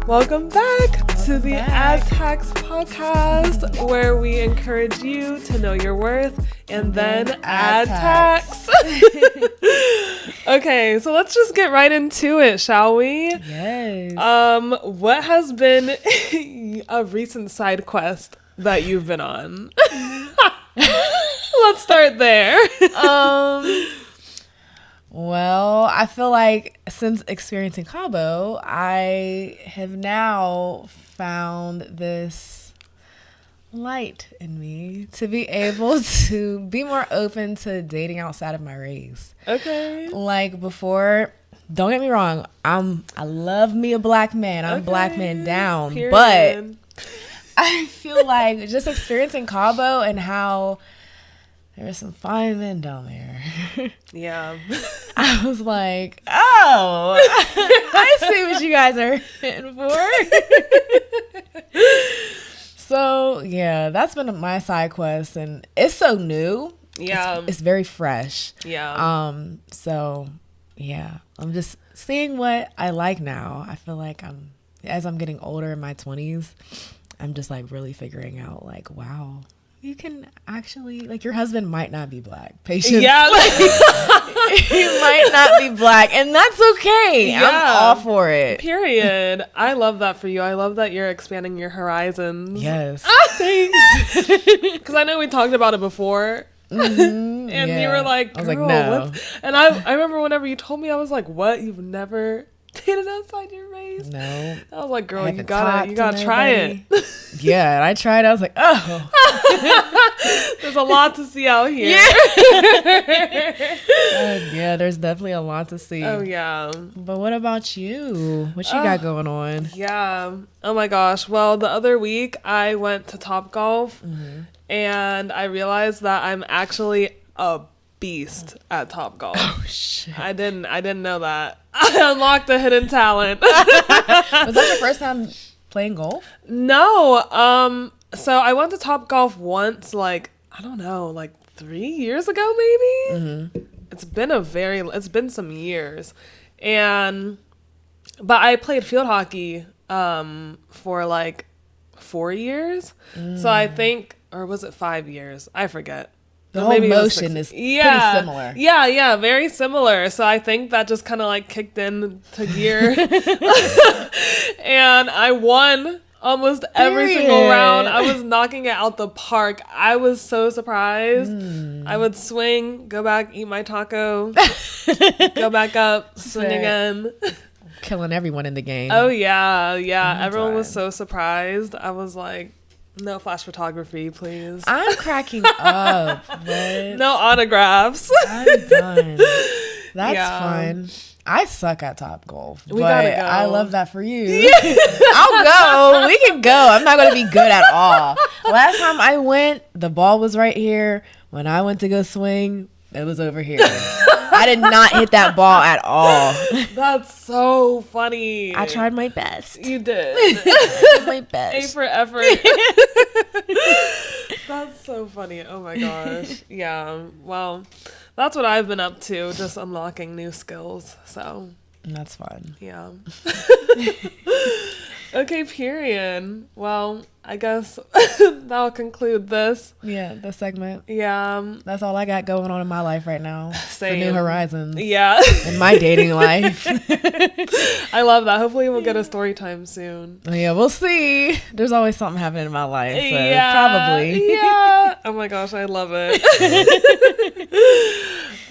Welcome back to the addtaxpod podcast, where we encourage you to know your worth and then add tax. Okay, so let's just get right into it, shall we? Yes. What has been a recent side quest that you've been on? Let's start there. Well, I feel like since experiencing Cabo, I have now found this light in me to be able to be more open to dating outside of my race. Okay. Like before, don't get me wrong, I love me a black man. I'm black man down. Period. But I feel like just experiencing Cabo and how there's some fine men down there. Yeah. I was like, oh, I see what you guys are hitting for. So, yeah, that's been my side quest. And it's so new. Yeah. It's very fresh. Yeah. So, yeah, I'm just seeing what I like now. I feel like as I'm getting older in my 20s, I'm just like really figuring out like, wow. You can actually, like, your husband might not be black. Patience. Yeah. He might not be black, and that's okay. Yeah. I'm all for it. Period. I love that for you. I love that you're expanding your horizons. Yes. Thanks. Because I know we talked about it before. Mm-hmm. And you were like, I was like, no. What? And I remember whenever you told me, I was like, what? You've never dated outside your race? No. I was like, girl, you gotta try it. Yeah, and I tried. I was like, oh. There's a lot to see out here. Yeah, there's definitely a lot to see. Oh, yeah. But what about you? What you got going on? Yeah. Oh, my gosh. Well, the other week, I went to Topgolf, and I realized that I'm actually a beast at Topgolf. Oh, shit. I didn't know that. I unlocked a hidden talent. Was that your first time playing golf? No. So I went to Topgolf once, like, I don't know, like 3 years ago, maybe. Mm-hmm. It's been some years, but I played field hockey for like 4 years. So I think, or was it 5 years? I forget. The whole motion is pretty similar. Yeah, very similar. So I think that just kind of like kicked into gear. And I won almost every single round. I was knocking it out the park. I was so surprised. I would swing, go back, eat my taco, go back up, swing again. Killing everyone in the game. Oh, yeah. Everyone was so surprised. I was like, no flash photography, please. I'm cracking up. But no autographs. I'm done. That's fun. I suck at Topgolf, but gotta go. I love that for you. Yeah. I'll go. We can go. I'm not going to be good at all. Last time I went, the ball was right here. When I went to go swing, it was over here. I did not hit that ball at all. That's so funny. I tried my best. You did. I did my best. A for effort. That's so funny. Oh my gosh. Yeah. Well, that's what I've been up to, just unlocking new skills. So that's fun. Yeah. Okay, period. Well, I guess that'll conclude this. Yeah, this segment. Yeah. That's all I got going on in my life right now. Same. For new horizons. Yeah. In my dating life. I love that. Hopefully we'll get a story time soon. Yeah, we'll see. There's always something happening in my life, so probably. Yeah. Oh my gosh, I love it.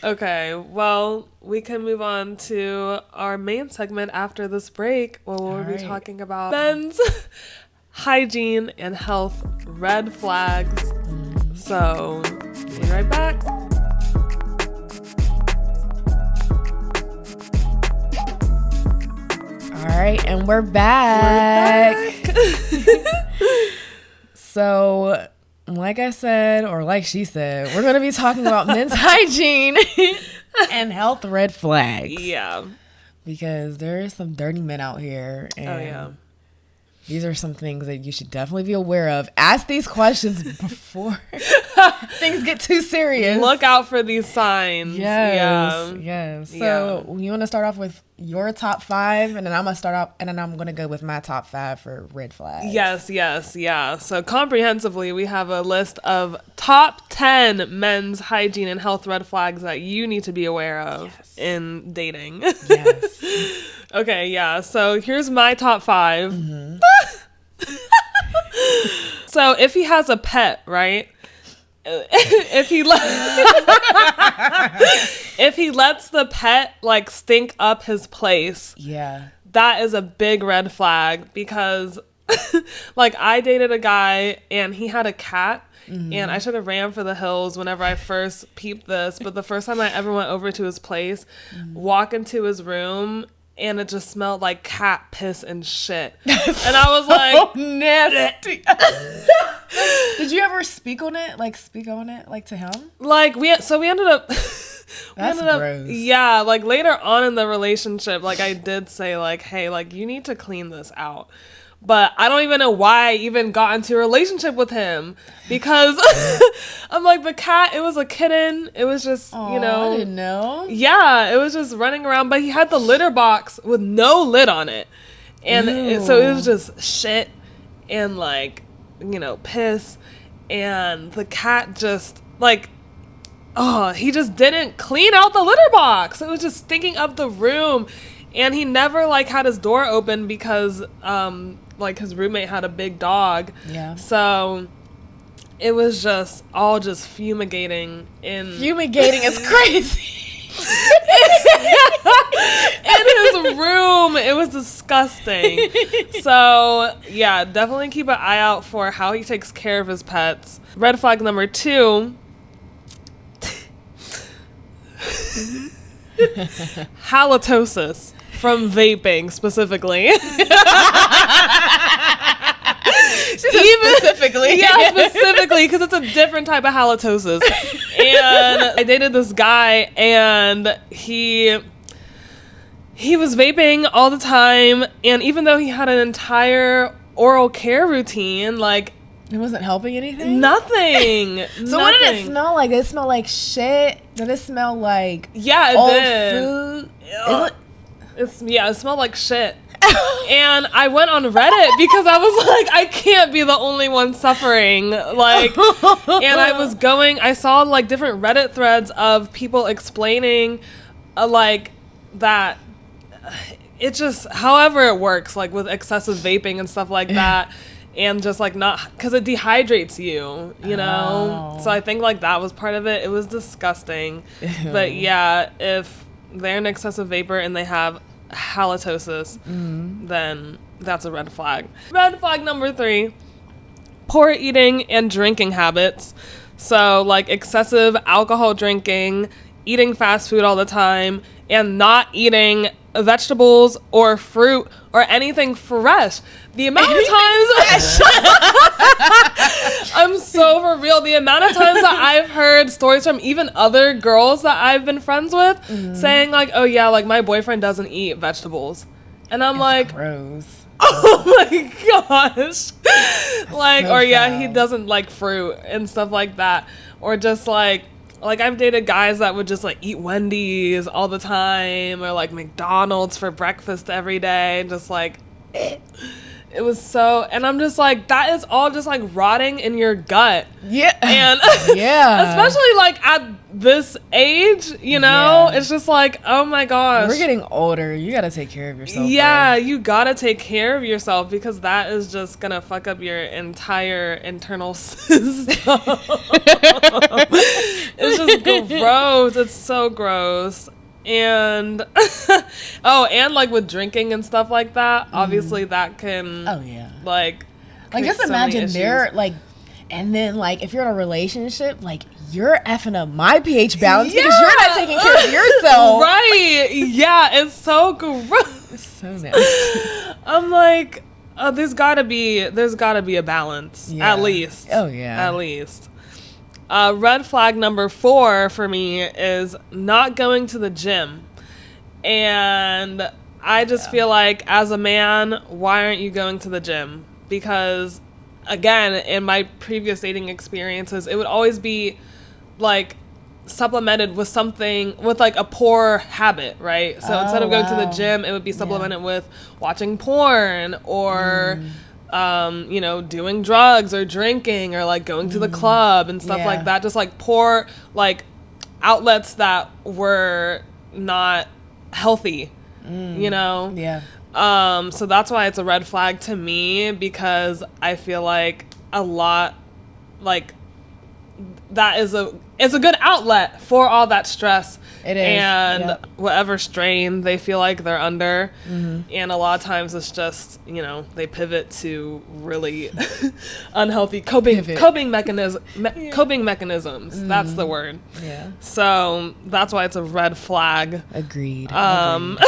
Okay, well, we can move on to our main segment after this break, where we'll be talking about men's hygiene and health red flags. So, be right back. All right, and we're back. So, like I said, or like she said, we're going to be talking about men's hygiene and health red flags. Yeah. Because there's some dirty men out here. And these are some things that you should definitely be aware of. Ask these questions before things get too serious. Look out for these signs. Yes. So you want to start off with your top 5, and then I'm gonna start off, and then I'm gonna go with my top 5 for red flags. Yes. So comprehensively, we have a list of top 10 men's hygiene and health red flags that you need to be aware of in dating. Yes. Okay, yeah. So here's my top 5. Mm-hmm. So if he has a pet, right? If he lets the pet like stink up his place, that is a big red flag, because like I dated a guy and he had a cat. Mm-hmm. And I should have ran for the hills whenever I first peeped this, but the first time I ever went over to his place, walk into his room, and it just smelled like cat piss and shit. And I was like, oh, nasty. Did you ever speak on it like to him? Like we ended up gross. Yeah, like later on in the relationship, like I did say like, hey, like you need to clean this out. But I don't even know why I even got into a relationship with him, because I'm like, the cat, it was a kitten. It was just, I didn't know. Yeah, it was just running around. But he had the litter box with no lid on it. And so it was just shit and like, piss. And the cat just like, he just didn't clean out the litter box. It was just stinking up the room. And he never like had his door open because like his roommate had a big dog. Yeah. So it was just all fumigating Fumigating is crazy. In his room. It was disgusting. So yeah, definitely keep an eye out for how he takes care of his pets. Red flag number 2. Halitosis from vaping specifically. Specifically. Yeah, specifically, because it's a different type of halitosis. And I dated this guy, and he was vaping all the time, and even though he had an entire oral care routine, like, it wasn't helping anything? Nothing. So what did it smell like? Did it smell like shit? Did it smell like old food? It smelled like shit. And I went on Reddit because I was like, I can't be the only one suffering. Like, and I saw like different Reddit threads of people explaining like that it just, however it works, like with excessive vaping and stuff like that. And just like not, because it dehydrates you, know? So I think like that was part of it. It was disgusting. But yeah, if they're an excessive vapor and they have halitosis, then that's a red flag. Red flag number 3, poor eating and drinking habits. So like excessive alcohol drinking, eating fast food all the time, and not eating vegetables or fruit or anything fresh. The amount of times I'm so for real, the amount of times that I've heard stories from even other girls that I've been friends with saying like, oh yeah, like my boyfriend doesn't eat vegetables. And I'm like, gross. Oh my gosh. Like, so or yeah, foul. he doesn't like fruit and stuff like that. Or just like I've dated guys that would just like eat Wendy's all the time, or like McDonald's for breakfast every day. Just like, it was so, and I'm just like, that is all just like rotting in your gut. Yeah. And yeah. especially like at this age, it's just like, oh my gosh. We're getting older. You got to take care of yourself. Yeah, right? you got to take care of yourself, because that is just going to fuck up your entire internal system. It's just gross. It's so gross. And and like with drinking and stuff like that, obviously that can like just so imagine they're like, and then like if you're in a relationship, like you're effing up my pH balance because you're not taking care of yourself. Right. Yeah, it's so gross. It's so nasty. I'm like, there's gotta be a balance. At least. Oh yeah. At least. Red flag number 4 for me is not going to the gym. And I just feel like as a man, why aren't you going to the gym? Because again, in my previous dating experiences, it would always be like supplemented with something, with like a poor habit, right? So instead of going to the gym, it would be supplemented with watching porn or you know, doing drugs or drinking or like going to the club and stuff like that. Just like poor like outlets that were not healthy, you know? So that's why it's a red flag to me, because I feel like a lot, like, that is it's a good outlet for all that stress. It is. And whatever strain they feel like they're under. And a lot of times it's just, you know, they pivot to really unhealthy coping mechanisms. That's the word. So that's why it's a red flag. Agreed. And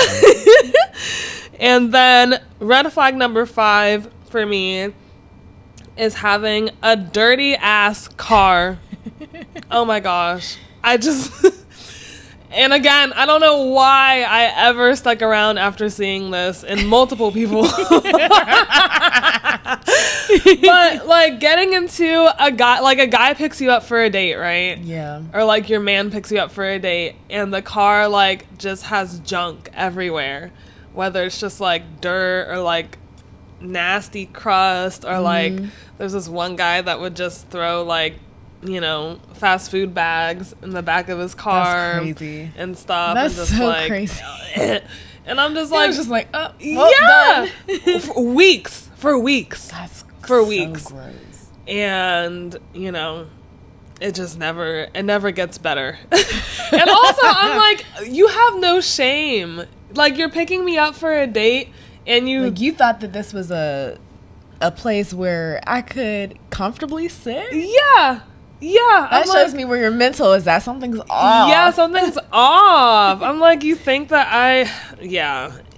then red flag number 5 for me is having a dirty ass car. Oh my gosh. I just and again, I don't know why I ever stuck around after seeing this in multiple people. But like getting into a guy picks you up for a date, right? Yeah. Or like your man picks you up for a date and the car like just has junk everywhere. Whether it's just like dirt or like nasty crust or like there's this one guy that would just throw like, you know, fast food bags in the back of his car. That's crazy. And stuff. That's and just so like, crazy. And I'm just like, oh, well, yeah, for weeks. That's for so weeks. Gross. And you know, it never gets better. And also, I'm like, you have no shame. Like, you're picking me up for a date, and you thought that this was a place where I could comfortably sit. Yeah. That shows me where your mental is at. Something's off. Yeah, something's off. I'm like, you think that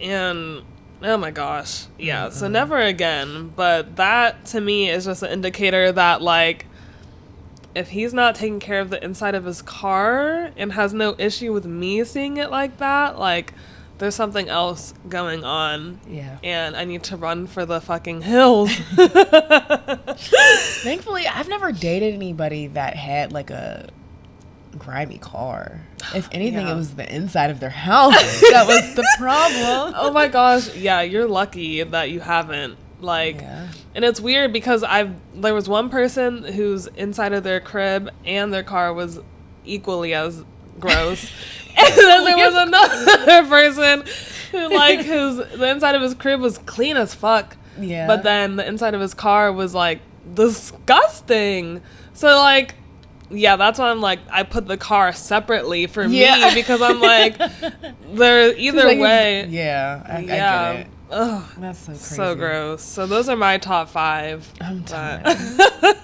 and oh my gosh. Yeah, so never again. But that, to me, is just an indicator that, like, if he's not taking care of the inside of his car and has no issue with me seeing it like that, like, there's something else going on. Yeah. And I need to run for the fucking hills. Thankfully, I've never dated anybody that had like a grimy car. If anything, it was the inside of their house that was the problem. Oh my gosh. Yeah, you're lucky that you haven't. Like, and it's weird because there was one person whose inside of their crib and their car was equally as gross. And then there was another person who, like, the inside of his crib was clean as fuck. Yeah. But then the inside of his car was, like, disgusting. So, like, yeah, that's why I'm like, I put the car separately for me, because I'm like, they're either way. Yeah, I get it. Ugh, that's so crazy. So gross. So those are my top 5. I'm tired.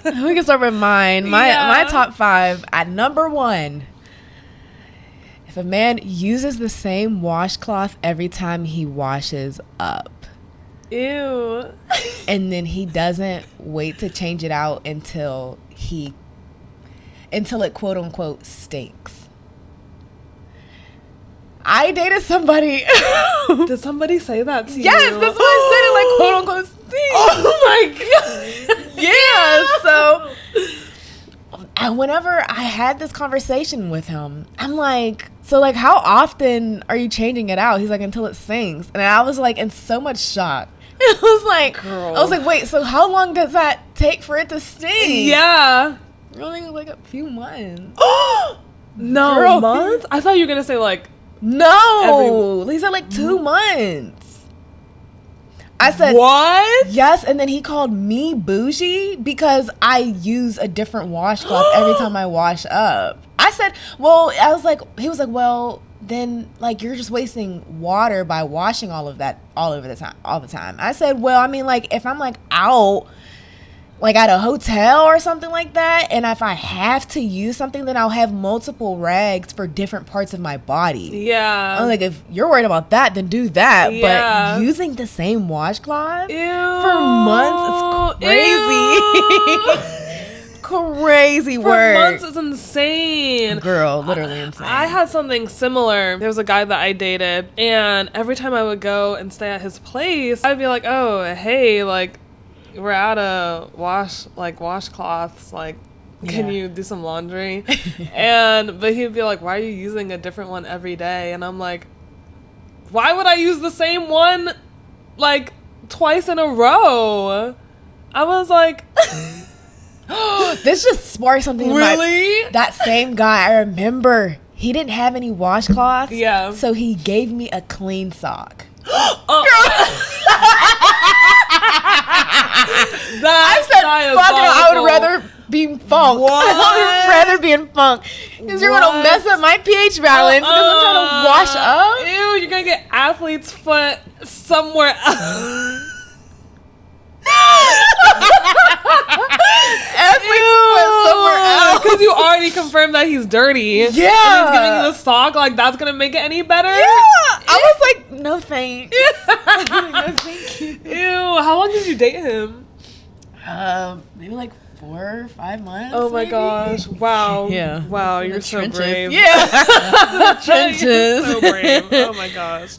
We can start with mine. My top 5 at number 1. If a man uses the same washcloth every time he washes up. Ew. And then he doesn't wait to change it out until it quote unquote stinks. I dated somebody. Did somebody say that to you? Yes, that's what I said. It like quote unquote stinks. Oh my god. Yeah. So whenever I had this conversation with him, I'm like, so like, how often are you changing it out? He's like, until it stinks. And I was like in so much shock. I was like, girl. I was like, wait, so how long does that take for it to stink? Yeah. Really, like a few months. No, girl. months? I thought you were gonna say like no. He said like 2 months. I said, what? Yes, and then he called me bougie because I use a different washcloth every time I wash up. I said, well, he was like, well, then like you're just wasting water by washing all the time. I said, well, I mean, like if I'm like out like at a hotel or something like that, and if I have to use something, then I'll have multiple rags for different parts of my body. Yeah. I'm like, if you're worried about that, then do that. Yeah. But using the same washcloth Ew. for months, it's crazy. crazy for work. months is insane. Girl, literally insane. I had something similar. There was a guy that I dated, and every time I would go and stay at his place, I'd be like, oh, hey, like, we're out of washcloths, like, can you do some laundry? But he'd be like, why are you using a different one every day? And I'm like, why would I use the same one like twice in a row? I was like, this just sparked something. Really? That same guy, I remember he didn't have any washcloths. Yeah. So he gave me a clean sock. I said, fuck it, I would rather be in funk. I would rather be in funk. Because you're going to mess up my pH balance because I'm trying to wash up. Ew, you're going to get athlete's foot somewhere else. Because you already confirmed that he's dirty. Yeah. And he's giving you the sock. Like, that's going to make it any better? Yeah. I was like, no thanks. No thank you. Ew. How long did you date him? Maybe like 4 or 5 months. Oh my gosh. Wow. Yeah. Wow, you're so trenches. brave. Yeah. The trenches. You're so brave. Oh my gosh.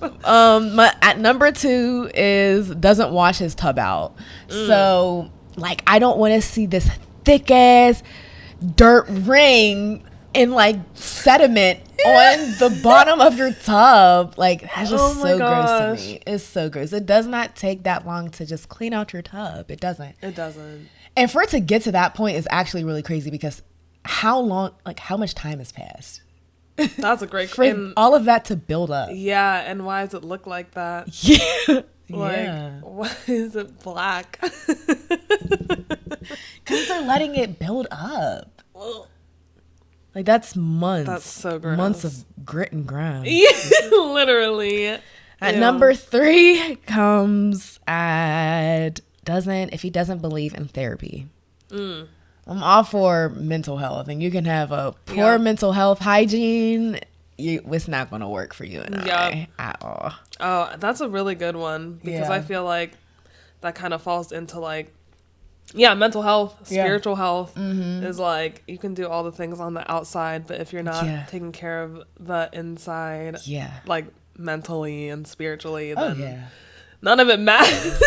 At number 2 is doesn't wash his tub out. So like I don't want to see this thick ass dirt ring and like sediment on the bottom of your tub. Like that's just so gross to me. It's so gross. It does not take that long to just clean out your tub. It doesn't. It doesn't. And for it to get to that point is actually really crazy because how much time has passed? That's a great for all of that to build up. Yeah, and why does it look like that? Yeah. Like, why is it black? Because they're letting it build up. Like that's months. That's so gross. Months of grit and grind. Yeah, literally. At number 3 comes if he doesn't believe in therapy. I'm all for mental health, and you can have a poor mental health hygiene. It's not going to work for you and I at all. Oh, that's a really good one because I feel like that kind of falls into like, mental health, spiritual health is like you can do all the things on the outside, but if you're not taking care of the inside, like mentally and spiritually, then none of it matters.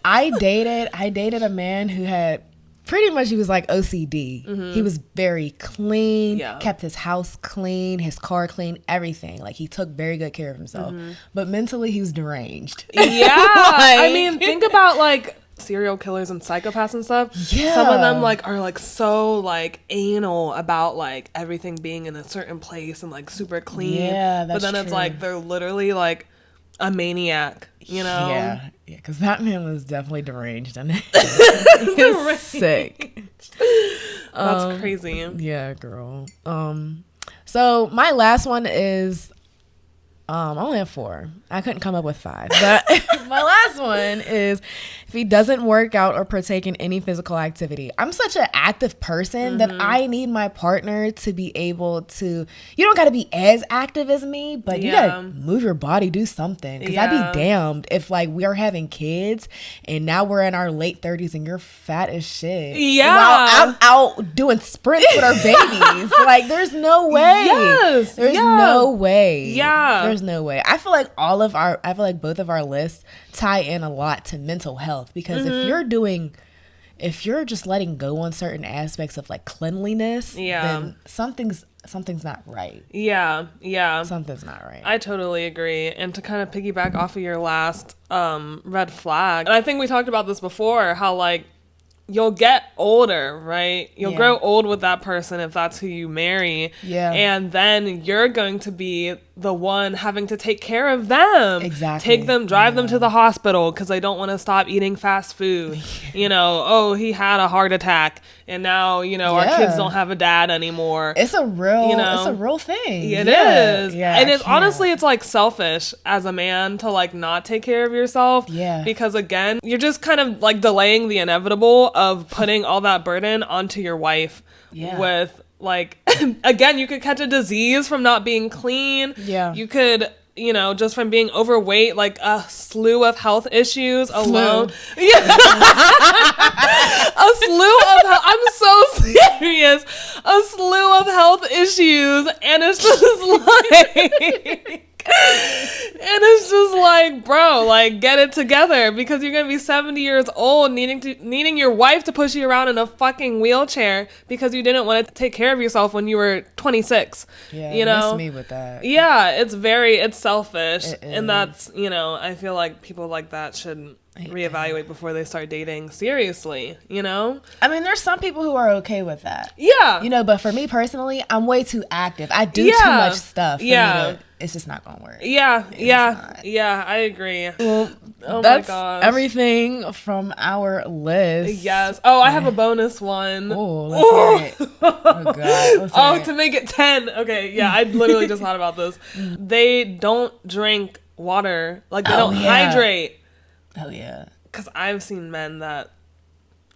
I dated a man who had pretty much, he was like OCD. He was very clean, kept his house clean, his car clean, everything. Like he took very good care of himself. But mentally he was deranged. Yeah. I mean, think about like serial killers and psychopaths and stuff. Yeah. Some of them like are like so like anal about like everything being in a certain place and like super clean. Yeah, that's But then it's like they're literally like a maniac, you know? Yeah, because that man was definitely deranged and he was sick. That's crazy. Yeah, girl. So my last one is I only have 4. I couldn't come up with 5. But my last one is if he doesn't work out or partake in any physical activity. I'm such an active person that I need my partner to be able to, you don't got to be as active as me, but you got to move your body, do something. Because I'd be damned if like we are having kids and now we're in our late 30s and you're fat as shit. Yeah. While I'm out doing sprints with our babies. Like there's no way. Yes. There's no way. Yeah. There's no way. I feel like both of our lists tie in a lot to mental health because if you're just letting go on certain aspects of like cleanliness, then something's not right. Yeah. Something's not right. I totally agree. And to kind of piggyback off of your last red flag, and I think we talked about this before, how like you'll get older, right? You'll grow old with that person if that's who you marry. Yeah. And then you're going to be the one having to take care of them. Exactly. Drive them to the hospital because they don't want to stop eating fast food. You know, he had a heart attack and now, our kids don't have a dad anymore. It's a real thing. It is. Yeah. And honestly, it's like selfish as a man to like not take care of yourself. Yeah. Because again, you're just kind of like delaying the inevitable of putting all that burden onto your wife with like, again, you could catch a disease from not being clean. Yeah. You could you know, just from being overweight, like a slew of health issues alone. Yeah. A slew of I'm so serious. A slew of health issues, and it's just like and it's just like, bro, like, get it together, because you're gonna be 70 years old needing your wife to push you around in a fucking wheelchair because you didn't want to take care of yourself when you were 26. Yeah, you know, miss me with that. Yeah, it's selfish, and that's, you know, I feel like people like that should reevaluate before they start dating seriously, you know? I mean, there's some people who are okay with that. Yeah. You know, but for me personally, I'm way too active. I do too much stuff. It's just not gonna work. Yeah, I agree. Well, oh that's my gosh. Everything from our list. Yes. Oh, I have a bonus one. Oh, let's hear it. Oh, God. Let's hear it. To make it 10. Okay, yeah, I literally just thought about this. They don't drink water. Like, they don't hydrate. Oh, yeah. Because I've seen men that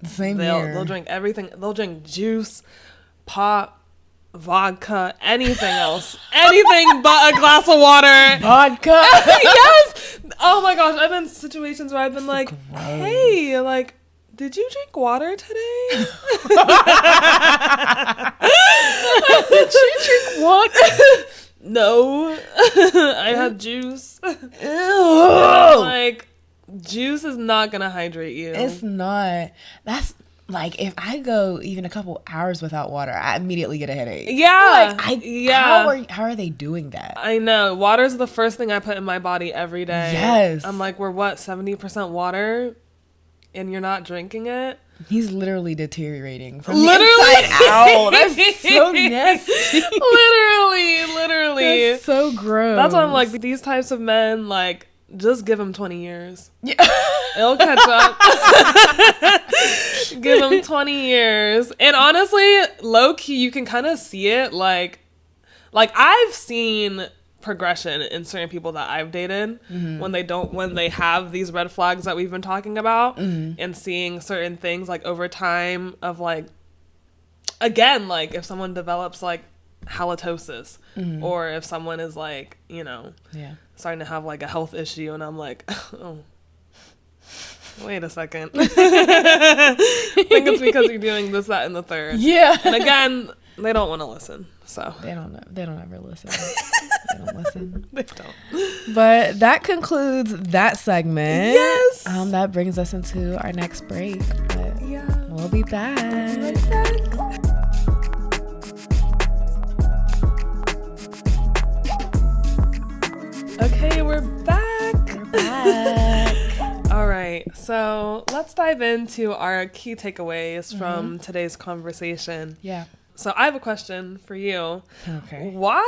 they'll drink everything. They'll drink juice, pop, vodka, anything else. Anything but a glass of water. Vodka? Yes! Oh my gosh, I've been in situations where I've been like, gross. Hey, like, did you drink water today? Did you drink water? No. I had juice. Ew. Like, juice is not gonna hydrate you. It's not. That's like, if I go even a couple hours without water, I immediately get a headache. Yeah. How are they doing that? I know. Water's the first thing I put in my body every day. Yes. I'm like, we're what, 70% water? And you're not drinking it? He's literally deteriorating from the inside out. That's so nasty. Literally. That's so gross. That's why I'm like, these types of men, like, just give them 20 years. Yeah. It'll catch up. Give them 20 years. And honestly, low key, you can kind of see it. Like I've seen progression in certain people that I've dated when they have these red flags that we've been talking about, and seeing certain things like over time of like, again, like if someone develops like halitosis, or if someone is like, you know, starting to have like a health issue, and I'm like, oh, wait a second. I think it's because you're doing this, that, and the third. Yeah. And again, they don't want to listen. So they don't know. They don't ever listen. They don't listen. They don't. But that concludes that segment. Yes. That brings us into our next break. But yeah, we'll be back. Okay, we're back. Back. All right, so let's dive into our key takeaways from today's conversation. Yeah. So I have a question for you. Okay. Why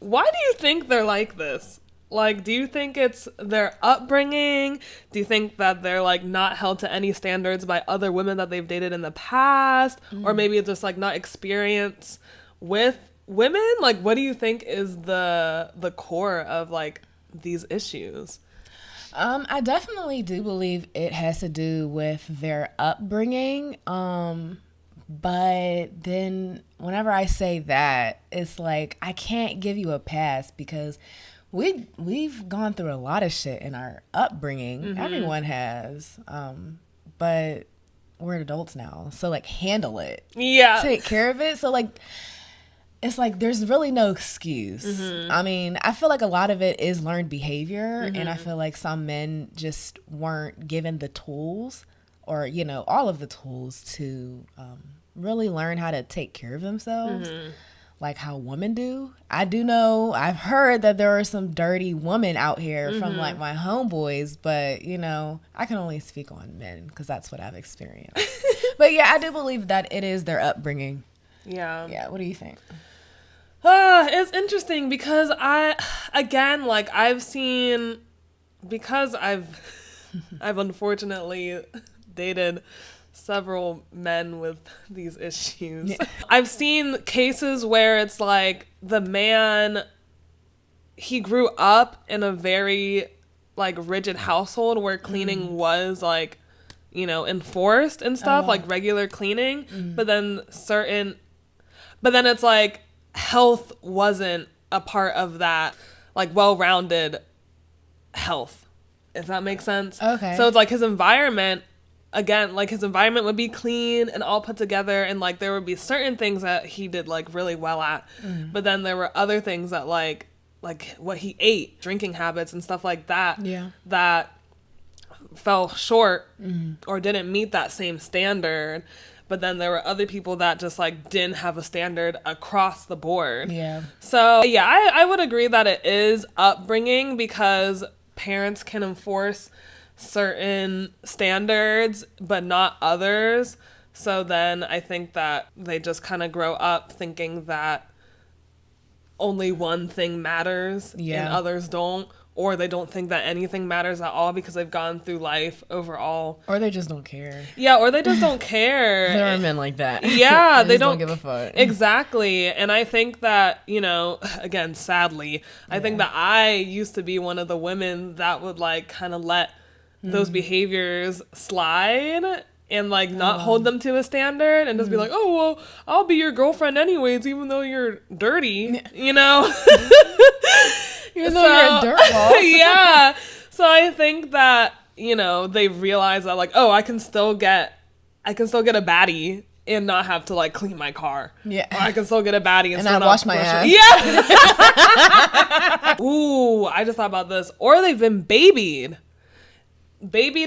do you think they're like this? Like, do you think it's their upbringing? Do you think that they're like not held to any standards by other women that they've dated in the past? Or maybe it's just like not experience with women? Like, what do you think is the core of like these issues? I definitely do believe it has to do with their upbringing. But then whenever I say that, it's like, I can't give you a pass because we've gone through a lot of shit in our upbringing. Everyone has. But we're adults now. So like, handle it. Yeah. Take care of it. So like, it's like there's really no excuse. I mean, I feel like a lot of it is learned behavior, and I feel like some men just weren't given the tools, or, you know, all of the tools to really learn how to take care of themselves, like how women do. I do know, I've heard that there are some dirty women out here from like my homeboys, but, you know, I can only speak on men because that's what I've experienced. But yeah, I do believe that it is their upbringing. Yeah, what do you think? It's interesting because I've unfortunately dated several men with these issues. Yeah. I've seen cases where it's like the man, he grew up in a very like rigid household where cleaning was like, you know, enforced and stuff, like regular cleaning, but then it's like health wasn't a part of that. like well-rounded health, if that makes sense. Okay. So it's like his environment, again, like his environment would be clean and all put together, and like there would be certain things that he did like really well at, but then there were other things that like what he ate, drinking habits and stuff like that, that fell short or didn't meet that same standard. But then there were other people that just like didn't have a standard across the board. Yeah. So yeah, I would agree that it is upbringing, because parents can enforce certain standards but not others. So then I think that they just kind of grow up thinking that only one thing matters and others don't. Or they don't think that anything matters at all because they've gone through life overall. Or they just don't care. Yeah, or they just don't care. There are men like that. Yeah, they don't give a fuck. Exactly. And I think that, you know, again, sadly, I think that I used to be one of the women that would like kind of let those behaviors slide and like not hold them to a standard and just be like, oh, well, I'll be your girlfriend anyways, even though you're dirty, you know? Even though you're a dirtball. Yeah. So I think that, you know, they realize that like, oh, I can still get a baddie and not have to like clean my car. Yeah. Or I can still get a baddie and not wash my ass. Yeah. Ooh, I just thought about this. Or they've been babied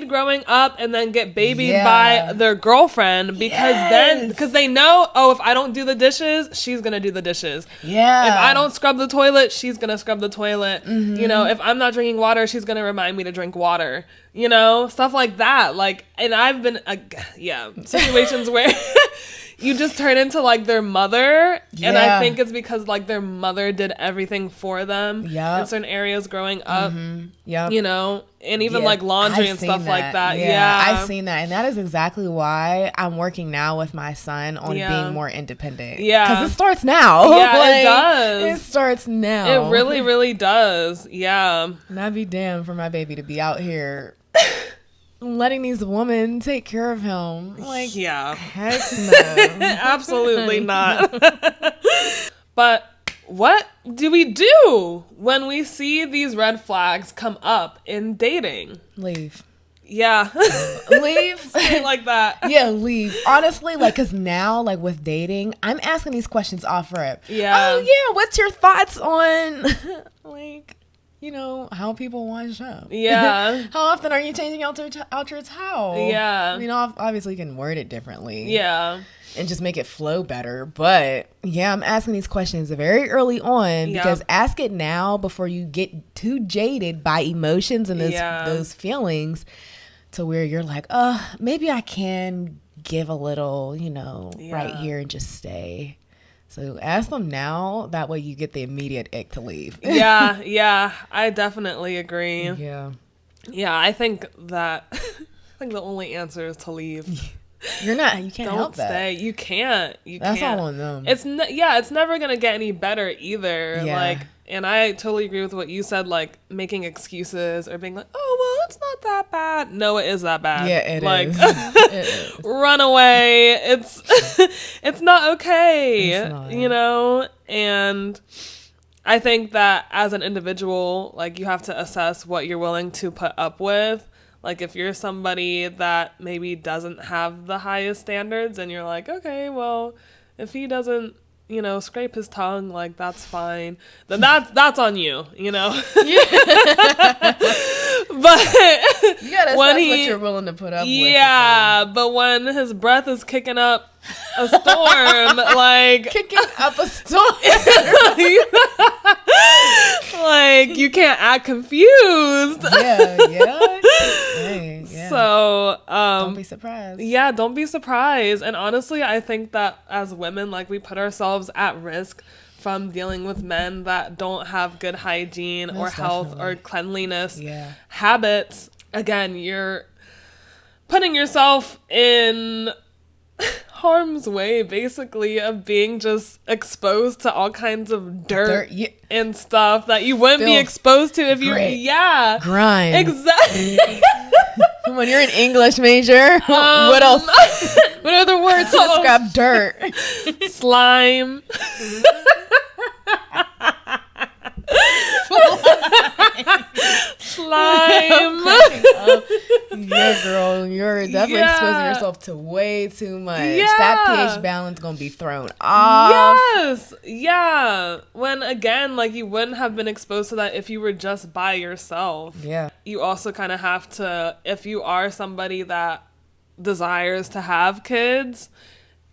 growing up and then get babied by their girlfriend because they know, oh, if I don't do the dishes, she's gonna do the dishes. Yeah. If I don't scrub the toilet, she's gonna scrub the toilet. You know, if I'm not drinking water, she's gonna remind me to drink water. You know, stuff like that. Like, and I've been situations where you just turn into like their mother, and I think it's because like their mother did everything for them in certain areas growing up. You know, and even like laundry and stuff like that. I've seen that, and that is exactly why I'm working now with my son on being more independent. Because it starts now. Yeah, like, it does. It starts now. It really, really does. Yeah. And I'd be damned for my baby to be out here letting these women take care of him. Like, heck no. Absolutely not. But what do we do when we see these red flags come up in dating? Leave. Yeah. Leave. Say it like that. Yeah, leave. Honestly, like, because now, like, with dating, I'm asking these questions off rip. Yeah. Oh, yeah, what's your thoughts on, like, you know, how people wash up? Yeah. How often are you changing out your towel? Yeah. I mean, obviously you can word it differently. Yeah. And just make it flow better. But yeah, I'm asking these questions very early on because ask it now before you get too jaded by emotions and those feelings to where you're like, maybe I can give a little, you know, right here and just stay. So ask them now. That way you get the immediate ick to leave. Yeah. I definitely agree. Yeah. Yeah, I think the only answer is to leave. You can't help that. Don't stay. You can't. That's all on them. It's never going to get any better either. Yeah. Like, and I totally agree with what you said, like making excuses or being like, oh, well, it's not that bad. No, it is that bad. Yeah, it is. It is. Run away. It's not okay. It's not. You know? And I think that as an individual, like you have to assess what you're willing to put up with. Like if you're somebody that maybe doesn't have the highest standards and you're like, okay, well, if he doesn't, you know, scrape his tongue, like that's fine, then that's on you, you know. But you gotta assess what you're willing to put up with. Yeah, but when his breath is kicking up a storm, like kicking up a storm, like you can't act confused. Hey, so don't be surprised. Yeah, don't be surprised. And honestly, I think that as women, like we put ourselves at risk from dealing with men that don't have good hygiene or health or cleanliness habits. Again, you're putting yourself in harm's way, basically, of being just exposed to all kinds of dirt and stuff that you wouldn't be exposed to if you grime. Exactly. When you're an English major, what else? What other words to describe dirt? Slime. definitely exposing yourself to way too much. That pH balance gonna be thrown off. Yes. Yeah. When again, like, you wouldn't have been exposed to that if you were just by yourself. Yeah. You also kind of have to, if you are somebody that desires to have kids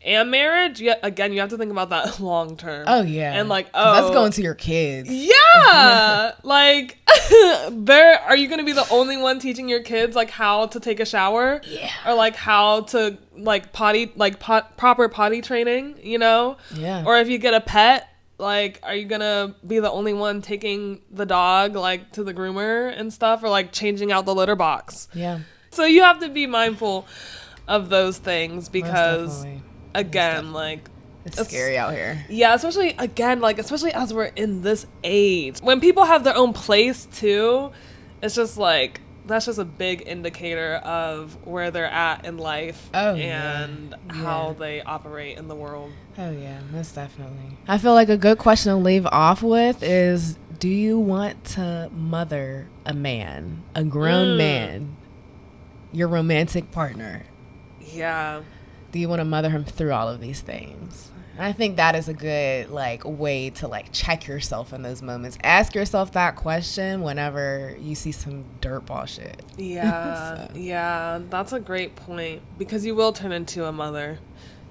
and marriage, again, you have to think about that long term. Oh yeah. And like, that's going to your kids. Yeah. Like, are you going to be the only one teaching your kids like how to take a shower? Yeah. Or like how to like proper potty training, you know? Yeah. Or if you get a pet, like, are you going to be the only one taking the dog like to the groomer and stuff, or like changing out the litter box? Yeah. So you have to be mindful of those things because again, like, it's scary out here. Yeah, especially as we're in this age. When people have their own place too, it's just like, that's just a big indicator of where they're at in life and how they operate in the world. Oh yeah, most definitely. I feel like a good question to leave off with is, do you want to mother a man, a grown man, your romantic partner? Yeah. Do you want to mother him through all of these things? I think that is a good like way to like check yourself in those moments. Ask yourself that question whenever you see some dirtball shit. Yeah. Yeah, that's a great point, because you will turn into a mother.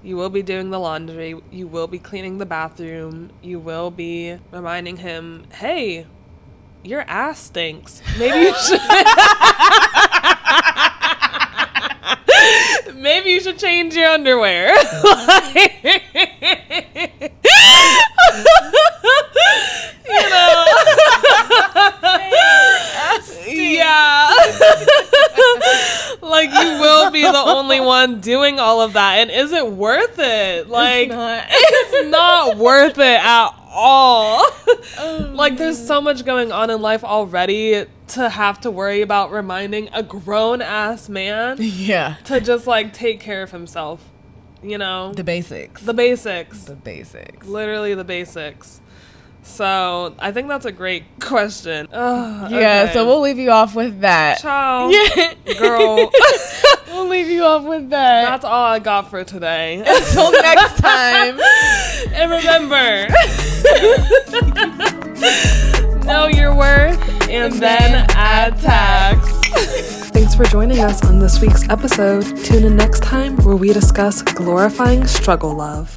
You will be doing the laundry. You will be cleaning the bathroom. You will be reminding him, hey, your ass stinks. Maybe you should... Maybe you should change your underwear. You know? Yeah. Like, you will be the only one doing all of that. And is it worth it? Like, it's not worth it at all. Like, there's so much going on in life already to have to worry about reminding a grown-ass man to just, like, take care of himself. You know? The basics. Literally the basics. So, I think that's a great question. Yeah, so we'll leave you off with that. Ciao. Yeah. Girl. We'll leave you off with that. That's all I got for today. Until next time. And remember, know your worth and then add tax. Thanks for joining us on this week's episode. Tune in next time where we discuss glorifying struggle love.